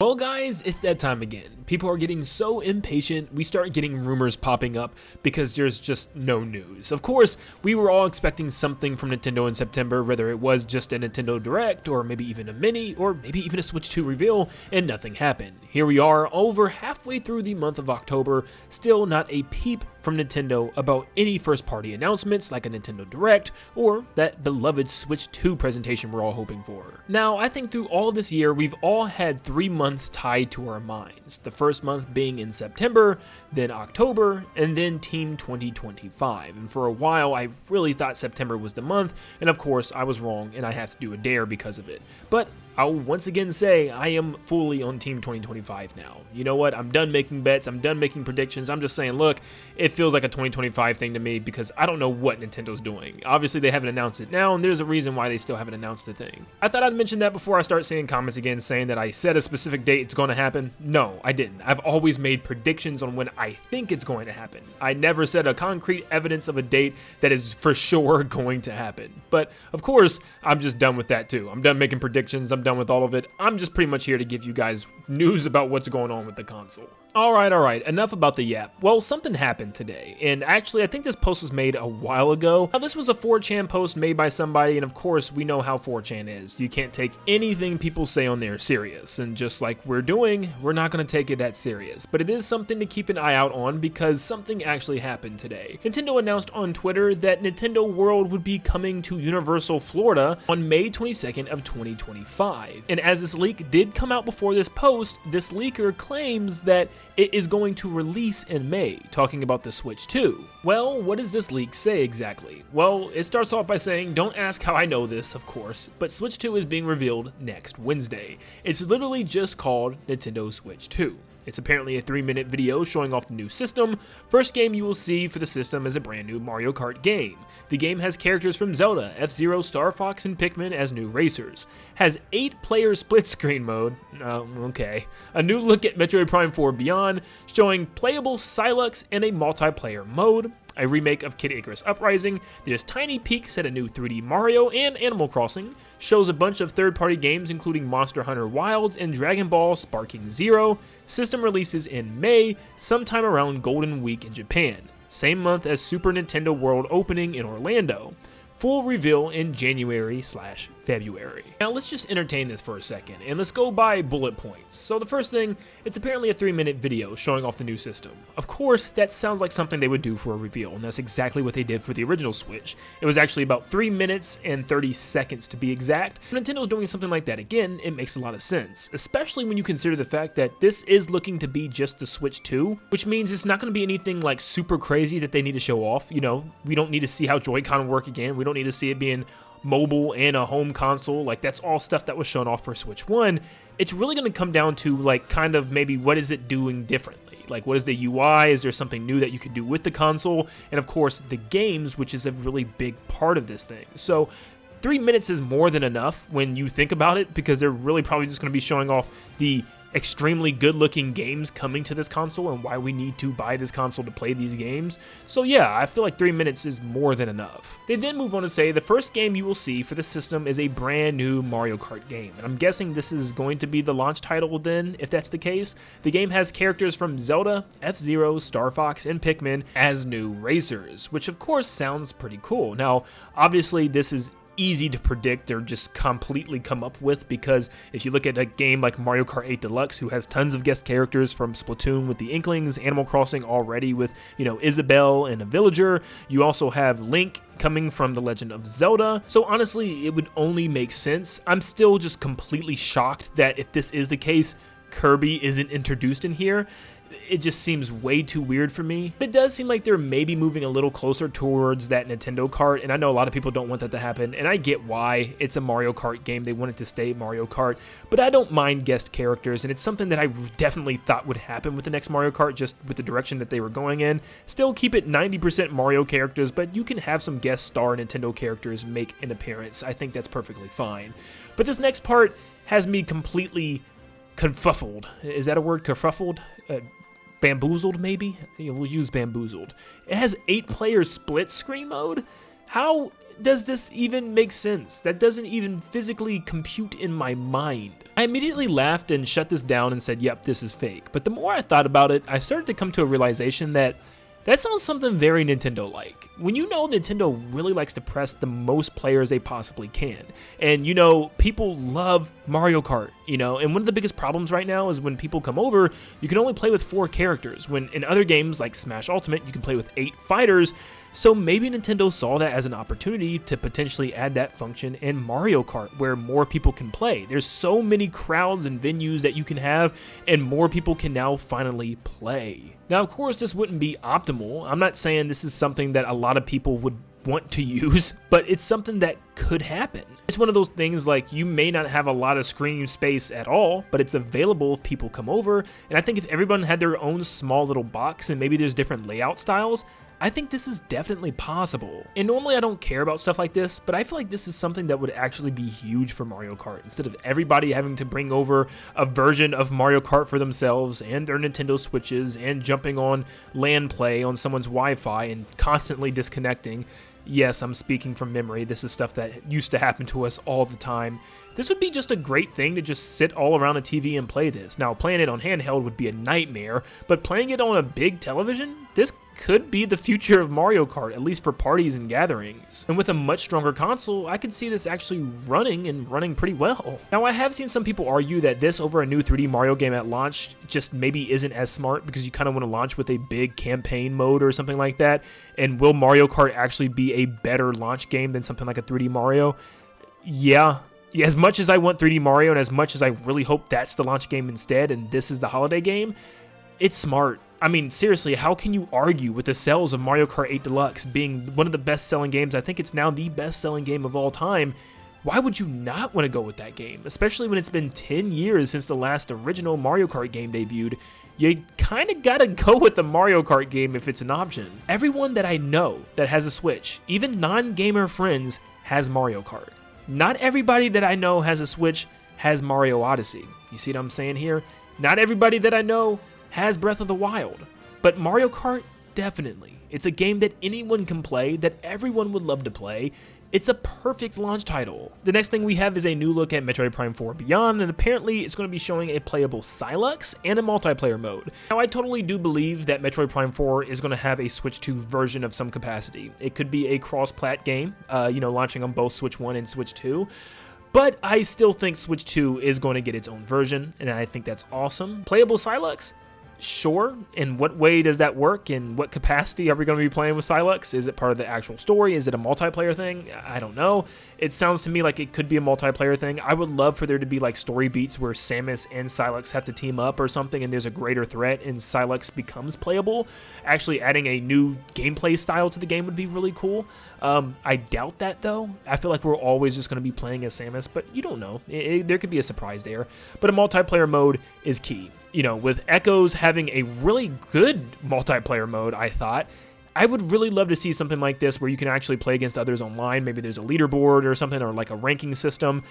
Well guys, it's that time again. People are getting so impatient, we start getting rumors popping up because there's just no news. Of course, we were all expecting something from Nintendo in September, whether it was just a Nintendo Direct, or maybe even a Mini, or maybe even a Switch 2 reveal, and nothing happened. Here we are, over halfway through the month of October, still not a peep from Nintendo about any first-party announcements like a Nintendo Direct, or that beloved Switch 2 presentation we're all hoping for. Now, I think through all of this year, we've all had 3 months tied to our minds. The first month being in September, then October, and then Team 2025. And for a while, I really thought September was the month, and of course, I was wrong, and I have to do a dare because of it. But I'll once again say I am fully on Team 2025 now. You know what? I'm done making bets. I'm done making predictions. I'm just saying, look, it feels like a 2025 thing to me because I don't know what Nintendo's doing. Obviously, they haven't announced it now, and there's a reason why they still haven't announced the thing. I thought I'd mention that before I start seeing comments again saying that I said a specific date it's going to happen. No, I didn't. I've always made predictions on when I think it's going to happen. I never said a concrete evidence of a date that is for sure going to happen. But of course, I'm just done with that too. I'm done making predictions. I'm done with all of it. I'm just pretty much here to give you guys news about what's going on with the console. Alright, enough about the yap. Well, something happened today, and actually I think this post was made a while ago. Now this was a 4chan post made by somebody, and of course we know how 4chan is. You can't take anything people say on there serious, and just like we're doing, we're not going to take it that serious. But it is something to keep an eye out on because something actually happened today. Nintendo announced on Twitter that Nintendo World would be coming to Universal Florida on May 22nd of 2025. And as this leak did come out before this post, this leaker claims that it is going to release in May, talking about the Switch 2. Well, what does this leak say exactly? Well, it starts off by saying, don't ask how I know this, of course, but Switch 2 is being revealed next Wednesday. It's literally just called Nintendo Switch 2. It's apparently a 3-minute video showing off the new system. First game you will see for the system is a brand new Mario Kart game. The game has characters from Zelda, F-Zero, Star Fox, and Pikmin as new racers. Has 8-player split screen mode, okay. A new look at Metroid Prime 4 Beyond, showing playable Silux in a multiplayer mode. A remake of Kid Icarus Uprising, there's Tiny Peaks at a new 3D Mario, and Animal Crossing, shows a bunch of third-party games including Monster Hunter Wilds and Dragon Ball Sparking Zero. System releases in May, sometime around Golden Week in Japan, same month as Super Nintendo World opening in Orlando. Full reveal in January/February. Now let's just entertain this for a second, and let's go by bullet points. So the first thing, it's apparently a 3-minute video showing off the new system. Of course, that sounds like something they would do for a reveal, and that's exactly what they did for the original Switch. It was actually about 3 minutes and 30 seconds to be exact. If Nintendo's doing something like that again, it makes a lot of sense, especially when you consider the fact that this is looking to be just the Switch 2, which means it's not going to be anything like super crazy that they need to show off. You know, we don't need to see how Joy-Con work again. We don't need to see it being mobile and a home console. Like, that's all stuff that was shown off for Switch 1. It's really going to come down to, like, kind of maybe what is it doing differently? Like, what is the UI? Is there something new that you could do with the console? And of course, the games, which is a really big part of this thing. So 3 minutes is more than enough when you think about it, because they're really probably just going to be showing off the extremely good-looking games coming to this console and why we need to buy this console to play these games. So yeah, I feel like 3 minutes is more than enough. They then move on to say the first game you will see for the system is a brand new Mario Kart game. And I'm guessing this is going to be the launch title then, if that's the case. The game has characters from Zelda, F-Zero, Star Fox, and Pikmin as new racers, which of course sounds pretty cool. Now, obviously this is easy to predict or just completely come up with, because if you look at a game like Mario Kart 8 Deluxe, who has tons of guest characters from Splatoon with the Inklings, Animal Crossing already with, you know, Isabelle and a villager, you also have Link coming from The Legend of Zelda. So honestly, it would only make sense. I'm still just completely shocked that if this is the case, Kirby isn't introduced in here. It just seems way too weird for me. But it does seem like they're maybe moving a little closer towards that Nintendo Kart, and I know a lot of people don't want that to happen, and I get why. It's a Mario Kart game, they want it to stay Mario Kart, but I don't mind guest characters, and it's something that I definitely thought would happen with the next Mario Kart, just with the direction that they were going in. Still keep it 90% Mario characters, but you can have some guest star Nintendo characters make an appearance. I think that's perfectly fine. But this next part has me completely confuffled. Is that a word? Kerfuffled? Bamboozled, maybe? Yeah, we'll use bamboozled. It has 8-player split screen mode. How does this even make sense? That doesn't even physically compute in my mind. I immediately laughed and shut this down and said, yep, this is fake. But the more I thought about it, I started to come to a realization that sounds something very Nintendo-like. When you know Nintendo really likes to press the most players they possibly can. And you know, people love Mario Kart, you know, and one of the biggest problems right now is when people come over, you can only play with 4 characters, when in other games like Smash Ultimate, you can play with 8 fighters. So maybe Nintendo saw that as an opportunity to potentially add that function in Mario Kart where more people can play. There's so many crowds and venues that you can have, and more people can now finally play. Now, of course, this wouldn't be optimal. I'm not saying this is something that a lot of people would want to use, but it's something that could happen. It's one of those things like you may not have a lot of screen space at all, but it's available if people come over. And I think if everyone had their own small little box and maybe there's different layout styles, I think this is definitely possible. And normally I don't care about stuff like this, but I feel like this is something that would actually be huge for Mario Kart. Instead of everybody having to bring over a version of Mario Kart for themselves and their Nintendo Switches and jumping on LAN play on someone's Wi-Fi and constantly disconnecting. Yes, I'm speaking from memory. This is stuff that used to happen to us all the time. This would be just a great thing to just sit all around a TV and play this. Now, playing it on handheld would be a nightmare, but playing it on a big television, this could be the future of Mario Kart, at least for parties and gatherings. And with a much stronger console, I could see this actually running pretty well. Now, I have seen some people argue that this over a new 3D Mario game at launch just maybe isn't as smart because you kind of want to launch with a big campaign mode or something like that. And will Mario Kart actually be a better launch game than something like a 3D Mario? Yeah, as much as I want 3D Mario and as much as I really hope that's the launch game instead and this is the holiday game, it's smart. I mean, seriously, how can you argue with the sales of Mario Kart 8 Deluxe being one of the best-selling games? I think it's now the best-selling game of all time. Why would you not want to go with that game? Especially when it's been 10 years since the last original Mario Kart game debuted. You kind of gotta go with the Mario Kart game if it's an option. Everyone that I know that has a Switch, even non-gamer friends, has Mario Kart. Not everybody that I know has a Switch has Mario Odyssey. You see what I'm saying here? Not everybody that I know has Breath of the Wild, but Mario Kart, definitely. It's a game that anyone can play, that everyone would love to play. It's a perfect launch title. The next thing we have is a new look at Metroid Prime 4 Beyond, and apparently it's going to be showing a playable Sylux and a multiplayer mode. Now, I totally do believe that Metroid Prime 4 is going to have a Switch 2 version of some capacity. It could be a cross-plat game, launching on both Switch 1 and Switch 2. But I still think Switch 2 is going to get its own version, and I think that's awesome. Playable Sylux? Sure. In what way does that work? In what capacity are we going to be playing with Sylux? Is it part of the actual story? Is it a multiplayer thing? I don't know. It sounds to me like it could be a multiplayer thing. I would love for there to be like story beats where Samus and Sylux have to team up or something and there's a greater threat and Sylux becomes playable. Actually adding a new gameplay style to the game would be really cool. I doubt that though. I feel like we're always just going to be playing as Samus, but you don't know. There could be a surprise there. But a multiplayer mode is key. You know, with Echoes having a really good multiplayer mode, I thought, I would really love to see something like this where you can actually play against others online. Maybe there's a leaderboard or something, or like a ranking system,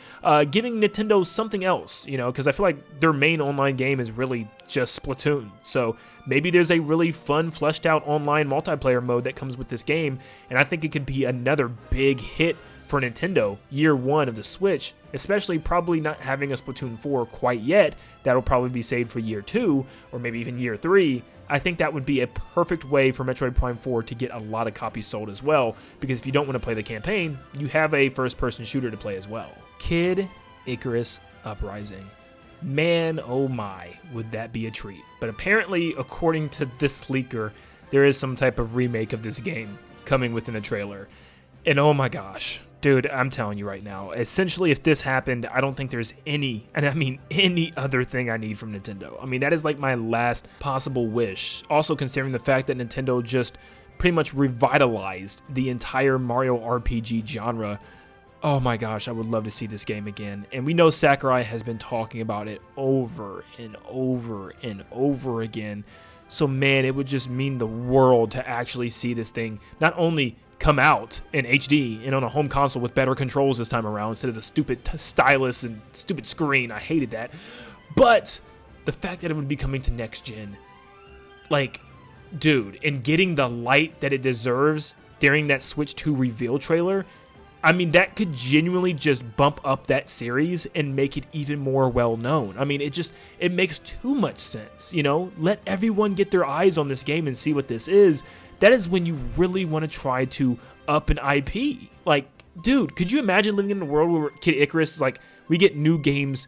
giving Nintendo something else, you know, because I feel like their main online game is really just Splatoon. So maybe there's a really fun, fleshed out online multiplayer mode that comes with this game, and I think it could be another big hit for Nintendo year one of the Switch, especially probably not having a Splatoon 4 quite yet. That'll probably be saved for year 2 or maybe even year 3. I think that would be a perfect way for Metroid Prime 4 to get a lot of copies sold as well, because if you don't want to play the campaign, you have a first-person shooter to play as well. Kid Icarus Uprising. Man, oh my, would that be a treat. But apparently, according to this leaker, there is some type of remake of this game coming within the trailer. And oh my gosh, dude, I'm telling you right now, essentially if this happened, I don't think there's any, and I mean any other thing I need from Nintendo. I mean, that is like my last possible wish. Also considering the fact that Nintendo just pretty much revitalized the entire Mario RPG genre. Oh my gosh, I would love to see this game again. And we know Sakurai has been talking about it over and over and over again. So man, it would just mean the world to actually see this thing not only come out in HD and on a home console with better controls this time around instead of the stupid stylus and stupid screen. I hated that. But the fact that it would be coming to next gen, like, dude, and getting the light that it deserves, during that Switch 2 reveal trailer, I mean, that could genuinely just bump up that series and make it even more well-known. I mean, it makes too much sense, you know? Let everyone get their eyes on this game and see what this is. That is when you really want to try to up an IP. Like, dude, could you imagine living in a world where Kid Icarus is like, we get new games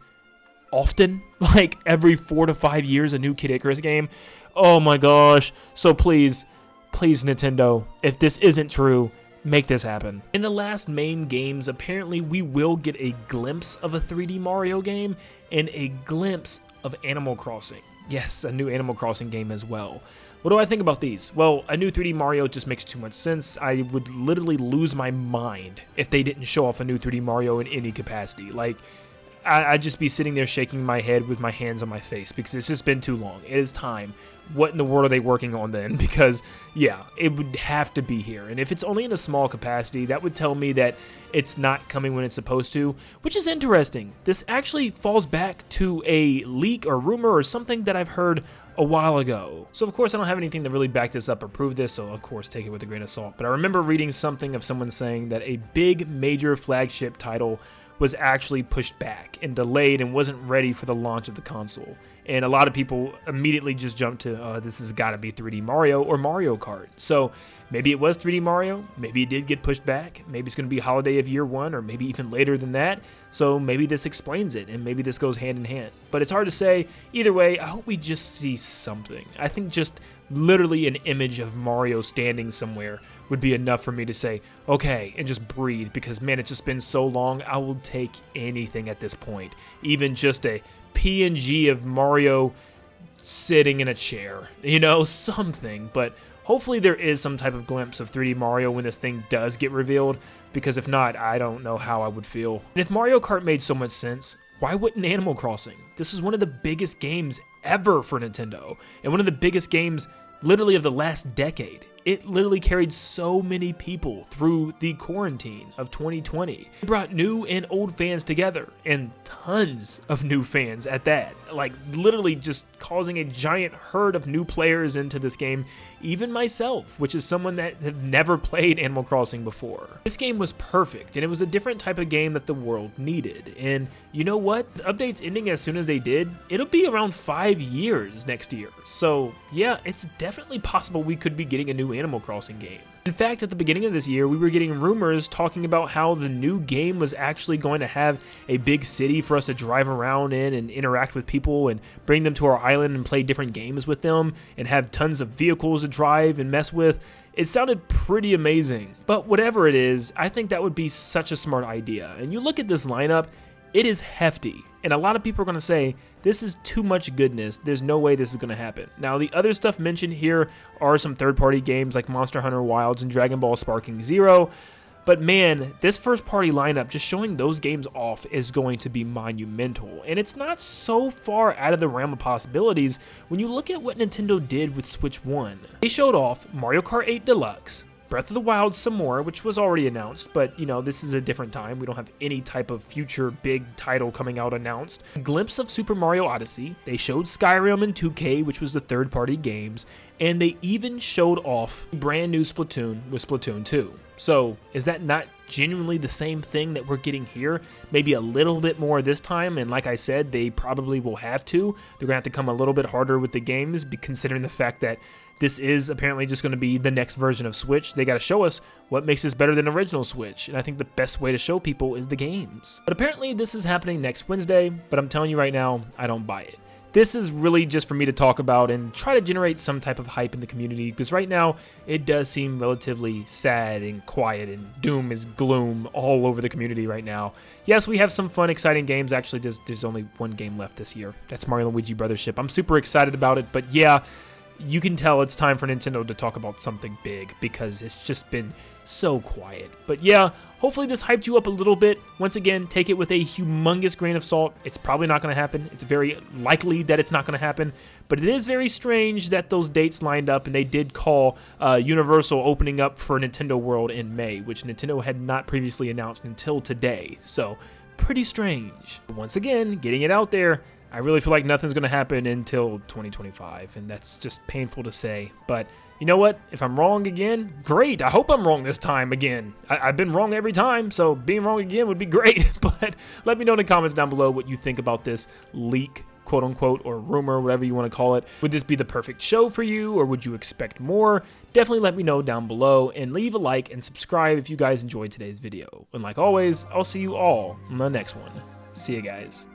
often? Like, every 4 to 5 years, a new Kid Icarus game? Oh my gosh. So please, Nintendo, if this isn't true, make this happen. In the last main games, apparently we will get a glimpse of a 3D Mario game and a glimpse of Animal Crossing. Yes, a new Animal Crossing game as well. What do I think about these? Well, a new 3D Mario just makes too much sense. I would literally lose my mind if they didn't show off a new 3D Mario in any capacity. Like, I'd just be sitting there shaking my head with my hands on my face because it's just been too long. It is time. What in the world are they working on then? Because, yeah, it would have to be here. And if it's only in a small capacity, that would tell me that it's not coming when it's supposed to, which is interesting. This actually falls back to a leak or rumor or something that I've heard a while ago. So, of course, I don't have anything to really back this up or prove this, so, of course, take it with a grain of salt. But I remember reading something of someone saying that a big major flagship title was actually pushed back and delayed and wasn't ready for the launch of the console. And a lot of people immediately just jumped to, this has got to be 3D Mario or Mario Kart. So maybe it was 3D Mario, maybe it did get pushed back, maybe it's going to be holiday of year 1, or maybe even later than that. So maybe this explains it, and maybe this goes hand in hand. But it's hard to say. Either way, I hope we just see something. I think just literally an image of Mario standing somewhere would be enough for me to say, okay, and just breathe, because man, it's just been so long. I will take anything at this point, even just a PNG of Mario sitting in a chair, you know, something. But hopefully there is some type of glimpse of 3D Mario when this thing does get revealed, because if not, I don't know how I would feel. And if Mario Kart made so much sense, why wouldn't Animal Crossing? This is one of the biggest games ever for Nintendo, and one of the biggest games literally of the last decade. It literally carried so many people through the quarantine of 2020. It brought new and old fans together, and tons of new fans at that. Like, literally just causing a giant herd of new players into this game, even myself, which is someone that had never played Animal Crossing before. This game was perfect, and it was a different type of game that the world needed. And you know what? The updates ending as soon as they did, it'll be around 5 years next year. So yeah, it's definitely possible we could be getting a new Animal Crossing game. In fact, at the beginning of this year, we were getting rumors talking about how the new game was actually going to have a big city for us to drive around in and interact with people and bring them to our island and play different games with them and have tons of vehicles to drive and mess with. It sounded pretty amazing. But whatever it is, I think that would be such a smart idea. And you look at this lineup, it is hefty. And a lot of people are going to say, this is too much goodness. There's no way this is going to happen. Now, the other stuff mentioned here are some third-party games like Monster Hunter Wilds and Dragon Ball Sparking Zero. But man, this first-party lineup, just showing those games off is going to be monumental. And it's not so far out of the realm of possibilities when you look at what Nintendo did with Switch 1. They showed off Mario Kart 8 Deluxe, Breath of the Wild some more, which was already announced, but you know, this is a different time. We don't have any type of future big title coming out announced. A glimpse of Super Mario Odyssey. They showed Skyrim and 2K, which was the third-party games, and they even showed off brand new Splatoon with Splatoon 2. So, is that not genuinely the same thing that we're getting here? Maybe a little bit more this time, and like I said, they probably will have to. They're going to have to come a little bit harder with the games, considering the fact that this is apparently just going to be the next version of Switch. They got to show us what makes this better than original Switch, and I think the best way to show people is the games. But apparently this is happening next Wednesday, but I'm telling you right now, I don't buy it. This is really just for me to talk about and try to generate some type of hype in the community, because right now it does seem relatively sad and quiet, and doom is gloom all over the community right now. Yes, we have some fun, exciting games. Actually, there's only one game left this year. That's Mario & Luigi Brothership. I'm super excited about it, but yeah, you can tell it's time for Nintendo to talk about something big, because it's just been so quiet. But yeah, hopefully this hyped you up a little bit. Once again, take it with a humongous grain of salt. It's probably not going to happen. It's very likely that it's not going to happen. But it is very strange that those dates lined up, and they did call Universal opening up for Nintendo World in May, which Nintendo had not previously announced until today. So, pretty strange. Once again, getting it out there, I really feel like nothing's going to happen until 2025, and that's just painful to say. But You know what? If I'm wrong again, great. I hope I'm wrong this time again. I've been wrong every time, so being wrong again would be great. But let me know in the comments down below what you think about this leak, quote unquote, or rumor, whatever you want to call it. Would this be the perfect show for you, or would you expect more? Definitely let me know down below, and leave a like and subscribe if you guys enjoyed today's video. And like always, I'll see you all in the next one. See you guys.